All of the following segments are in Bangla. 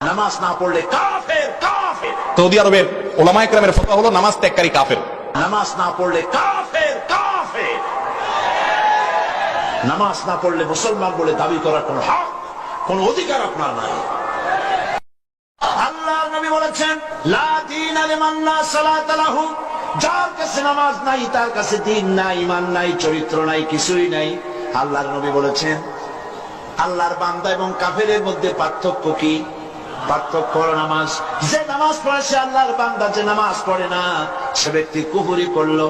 নামাজ না পড়লে কাফের কাফের। সৌদি আরবের ওলামা ইকরামের ফতোয়া হলো নামাজ ত্যাগকারী কাফের। নামাজ না পড়লে কাফের কাফের। নামাজ না পড়লে মুসলমান বলে দাবি করার কোন হক, কোন অধিকার আপনার নাই। আল্লাহর নবী বলেছেন, লা দীনা লিমান লা সালাতা লাহু, যার কাছে নামাজ নাই তার কাছে দ্বীন নাই, ঈমান নাই, চরিত্র নাই, কিছুই নাই। আল্লাহর নবী বলেছেন, আল্লাহর বান্দা এবং কাফেরের মধ্যে পার্থক্য কি? পার্থক্য হলো নামাজ। যে নামাজ পড়ে সে আল্লাহর বান্দা, যে নামাজ পড়ে না সে ব্যক্তি কুফরি করলো।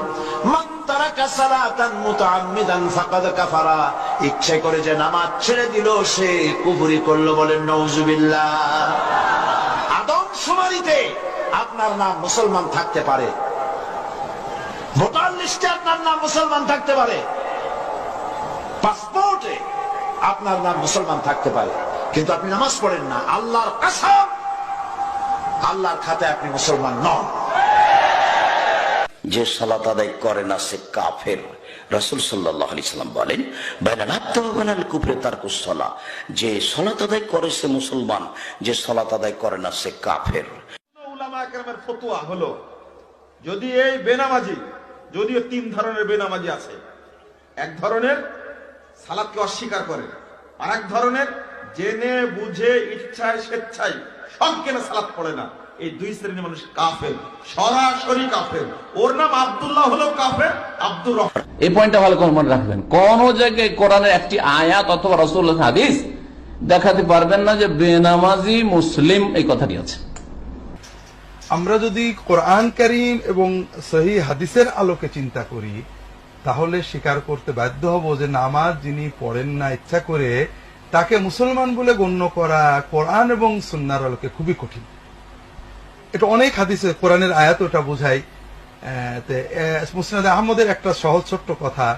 মান তারাকা সালাতান মুতাআম্মিদান ফাকাদ কাফারা, ইচ্ছা করে যে নামাজ ছেড়ে দিল সে কুফরি করলো। বলেন নাউজুবিল্লাহ। আদমশুমারিতে আপনার নাম মুসলমান থাকতে পারে, ভোটার লিস্টে আপনার নাম মুসলমান থাকতে পারে, পাসপোর্টে আপনার নাম মুসলমান থাকতে পারে, কিন্তু আপনি নামাজ পড়েন না। আল্লাহর কসম, আল্লাহর খাতায় আপনি মুসলমান নন। যে সালাত আদায় করে না সে কাফের। রাসূল সাল্লাল্লাহু আলাইহি সাল্লাম বলেন, বাইনাল আবদি ওয়া বাইনাল কুফরি তারকুস সালাহ, যে সালাত আদায় করে সে মুসলমান, যে সালাত আদায় করে না সে কাফের। উলামা কেরামের ফতোয়া হলো, যদি এই বেনামাজি, যদিও তিন ধরনের বেনামাজি আছে, এক ধরনের সালাতকে অস্বীকার করে, আর এক ধরনের জেনে বুঝে ইচ্ছায় স্বেচ্ছায় সজ্ঞানে সালাত পড়ে না, এই দুই শ্রেণীর মানুষ কাফের, সরাসরি কাফের। ওর নাম আব্দুল্লাহ হলো কাফের, আব্দুর রহমান। এই পয়েন্টটা ভালো করে মনে রাখবেন। কোন জায়গায় কোরআনের একটি আয়াত অথবা রাসূলুল্লাহর হাদিস দেখাতে পারবেন না যে বেনামাজি মুসলিম এই কথাটি আছে। আমরা যদি কোরআন কারীম এবং সহিহ হাদিসের আলোকে চিন্তা করি, তাহলে স্বীকার করতে বাধ্য হব যে নামাজ যিনি পড়েন না ইচ্ছা করে, তাকে মুসলমান বলে গণ্য করা কোরআন এবং সুন্নাহর আলোকে খুবই কঠিন। এটা অনেক হাদিসে কোরআনের আয়াত ওটা বোঝায়। মুসনাদ আহমদের একটা সহজ ছোট্ট কথা,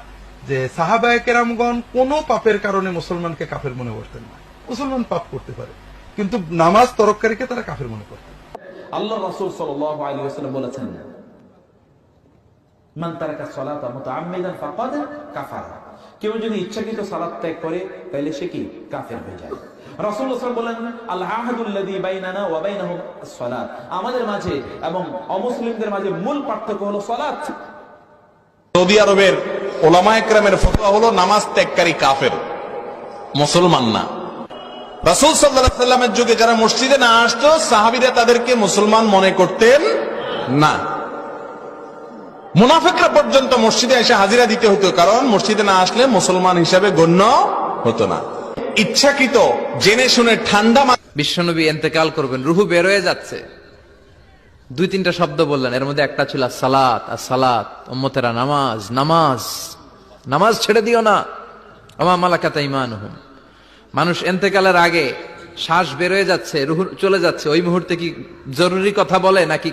যে সাহাবায়ে কেরামগণ কোন পাপের কারণে মুসলমানকে কাফের মনে করতেন না। মুসলমান পাপ করতে পারে, কিন্তু নামাজ তরককারীকে তারা কাফের মনে করতেন। আল্লাহ রাসূল সাল্লাল্লাহু আলাইহি ওয়াসাল্লাম বলেছেন, মান তারাকা সালাতা মুতাআম্মিদান ফাকাদ কাফারা, কেউ যদি ইচ্ছাকৃত সালাত ত্যাগ করে তাহলে সে কি কাফের হয়ে যায়। রাসূলুল্লাহ সাল্লাল্লাহু আলাইহি ওয়াসাল্লাম বলেন, আল আহাদুল্লাযী বাইনানা ওয়া বাইনাহুম আস-সালাত, আমাদের মাঝে এবং অমুসলিমদের মাঝে মূল পার্থক্য হলো সালাত। সৌদি আরবের ওলামা ইকরামের ফতোয়া হলো নামাজ ত্যাগকারী কাফের, মুসলমান না। রাসূল সাল্লাল্লাহু আলাইহি ওয়াসাল্লামের যুগে যারা মসজিদে না আসতো, সাহাবীরা তাদেরকে মুসলমান মনে করতেন না। মুনাফিকরা পর্যন্ত মসজিদে এসে হাজিরা দিতে হতো, কারণ মসজিদে না আসলে মুসলমান হিসাবে গণ্য হতো না। ইচ্ছাকৃত জেনে শুনে ঠান্ডা বিশ্বনবী ইন্তেকাল করবেন, রুহু বের হয়ে যাচ্ছে, দুই তিনটা শব্দ বললেন, এর মধ্যে একটা ছিল সালাত। আর সালাত, উম্মতেরা নামাজ, নামাজ, নামাজ ছেড়ে দিও না, আমা মালাকাত ঈমানুহুম। মানুষ ইন্তেকালের আগে শ্বাস বের হয়ে যাচ্ছে, রুহু চলে যাচ্ছে, ওই মুহূর্তে কি জরুরি কথা বলে নাকি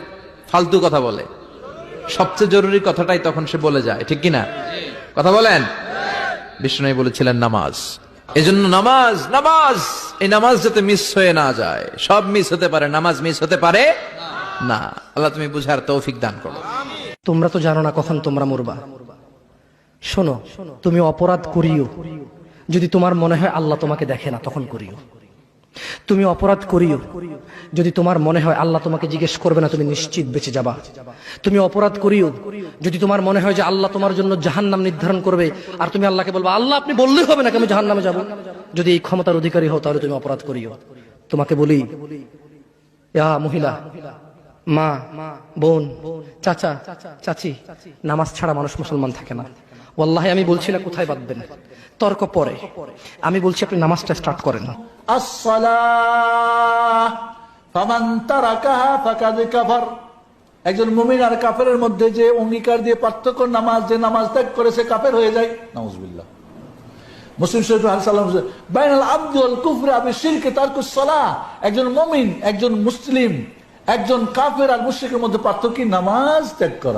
ফালতু কথা বলে? সবচেয়ে জরুরি কথাটাই তখন সে বলে যায়, ঠিক কিনা? কথা বলেন। বিষ্ণু বলেছিলেন নামাজ, এজন্য নামাজ, নামাজ, এই নামাজ যাতে মিস হয়ে না যায়। সব মিস হতে পারে, নামাজ মিস হতে পারে না। আল্লাহ তুমি বুঝার তৌফিক দান করো। তোমরা তো জানো না কখন তোমরা মরবা। শোনো, তুমি অপরাধ করিও, যদি তোমার মনে হয় আল্লাহ তোমাকে দেখে না তখন করিও। তুমি অপরাধ করিও, যদি তোমার মনে হয় আল্লাহ তোমাকে জিজ্ঞেস করবে না, তুমি নিশ্চিত বেঁচে যাবা। তুমি অপরাধ করিও, যদি তোমার মনে হয় যে আল্লাহ তোমার জন্য জাহান্নাম নির্ধারণ করবে, আর তুমি আল্লাহকে বলবা, আল্লাহ আপনি বললেই হবে নাকি আমি জাহান্নামে যাব। যদি এই ক্ষমতার অধিকারী হও তাহলে তুমি অপরাধ করিও। তোমাকে বলি, ইয়া মহিলা, মা, বোন, চাচা, চাচি, নামাজ ছাড়া মানুষ মুসলমান থাকে না। ওয়াল্লাহি আমি বলছি না কোথায় বাঁধবেন, তর্ক পরে। আমি বলছি আপনি নামাজটা স্টার্ট করেন। আসসালাহ ফামান তারাকাহা ফাকাদ কাফার। একজন মুমিন আর কাফেরের মধ্যে যে অঙ্গীকার দিয়ে পার্থক্য, নামাজ, যে নামাজ ত্যাগ করে সে কাফের হয়ে যায়। নাউজুবিল্লাহ। মুসলিম শরীফে হাদিস আছে, বাইনাল আবদি ওয়াল কুফরি বিশিরকি তারকুস সালাহ। একজন মুমিন, একজন মুসলিম, একজন কাফের আর মুশরিকের মধ্যে পার্থক্য নামাজ ত্যাগ করা।